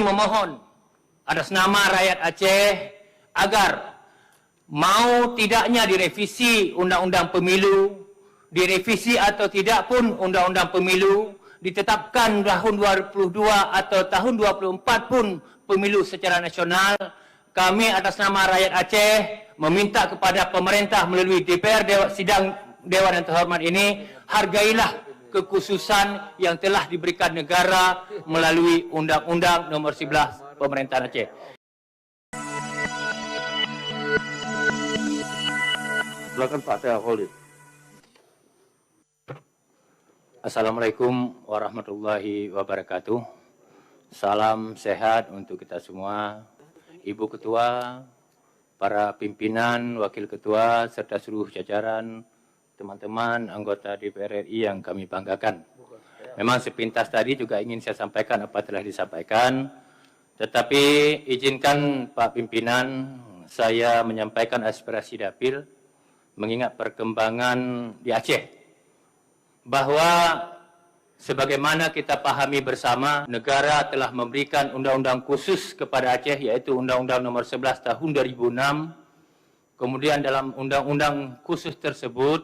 memohon atas nama rakyat Aceh agar mau tidaknya direvisi Undang-Undang Pemilu, direvisi atau tidak pun Undang-Undang Pemilu, ditetapkan tahun 2022 atau tahun 2024 pun pemilu secara nasional, kami atas nama rakyat Aceh meminta kepada pemerintah melalui DPR sidang Dewan yang terhormat ini, hargailah kekhususan yang telah diberikan negara melalui Undang-Undang Nomor 11 Pemerintahan Aceh. Silakan Pak Tia Khalid. Assalamualaikum warahmatullahi wabarakatuh. Salam sehat untuk kita semua. Ibu Ketua, para pimpinan, Wakil Ketua, serta seluruh jajaran, teman-teman anggota DPR RI yang kami banggakan. Memang sepintas tadi juga ingin saya sampaikan apa telah disampaikan, tetapi izinkan Pak Pimpinan saya menyampaikan aspirasi dapil mengingat perkembangan di Aceh, bahwa sebagaimana kita pahami bersama, negara telah memberikan undang-undang khusus kepada Aceh, yaitu Undang-Undang Nomor 11 Tahun 2006. Kemudian dalam undang-undang khusus tersebut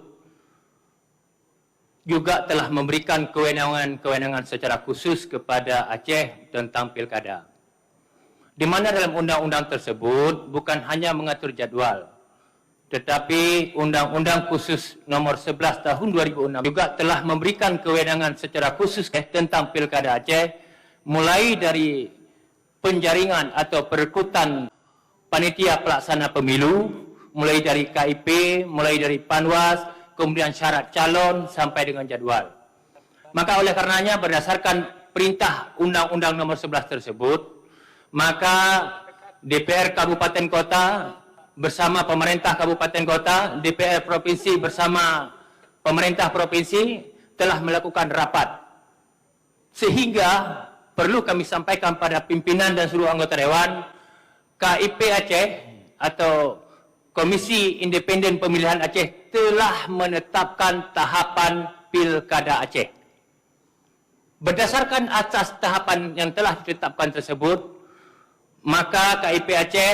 juga telah memberikan kewenangan-kewenangan secara khusus kepada Aceh tentang pilkada. Di mana dalam undang-undang tersebut bukan hanya mengatur jadwal, tetapi Undang-Undang Khusus Nomor 11 Tahun 2006 juga telah memberikan kewenangan secara khusus tentang Pilkada Aceh, mulai dari penjaringan atau perekrutan panitia pelaksana pemilu, mulai dari KIP, mulai dari Panwas, kemudian syarat calon sampai dengan jadwal. Maka oleh karenanya berdasarkan perintah Undang-Undang Nomor 11 tersebut, maka DPR Kabupaten Kota bersama pemerintah kabupaten kota, DPR provinsi bersama pemerintah provinsi telah melakukan rapat. Sehingga perlu kami sampaikan pada pimpinan dan seluruh anggota dewan, KIP Aceh atau Komisi Independen Pemilihan Aceh telah menetapkan tahapan Pilkada Aceh. Berdasarkan atas tahapan yang telah ditetapkan tersebut, maka KIP Aceh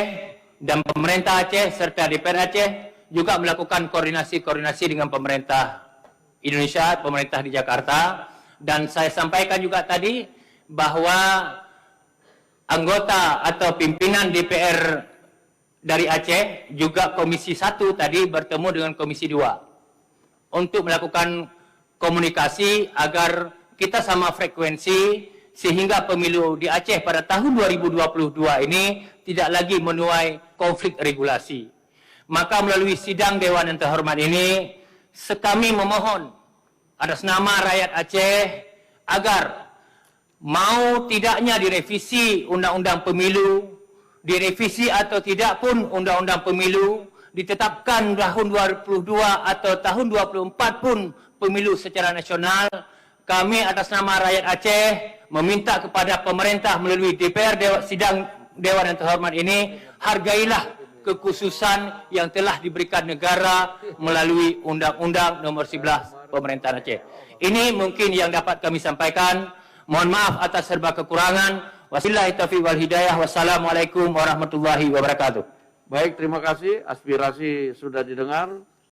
dan pemerintah Aceh serta DPR Aceh juga melakukan koordinasi dengan pemerintah Indonesia, pemerintah di Jakarta. Dan saya sampaikan juga tadi bahwa anggota atau pimpinan DPR dari Aceh juga Komisi 1 tadi bertemu dengan Komisi 2 untuk melakukan komunikasi agar kita sama frekuensi sehingga pemilu di Aceh pada tahun 2022 ini tidak lagi menuai konflik regulasi. Maka melalui sidang Dewan yang terhormat ini, kami memohon atas nama rakyat Aceh agar mau tidaknya direvisi Undang-Undang Pemilu, direvisi atau tidak pun Undang-Undang Pemilu, ditetapkan tahun 2022 atau tahun 2024 pun pemilu secara nasional, kami atas nama rakyat Aceh meminta kepada pemerintah melalui DPR sidang Dewan yang terhormat ini, hargailah kekhususan yang telah diberikan negara melalui Undang-Undang Nomor 11 Pemerintahan Aceh. Ini mungkin yang dapat kami sampaikan. Mohon maaf atas serba kekurangan. Wabillahi taufiq wal hidayah. Wassalamualaikum warahmatullahi wabarakatuh. Baik, terima kasih. Aspirasi sudah didengar.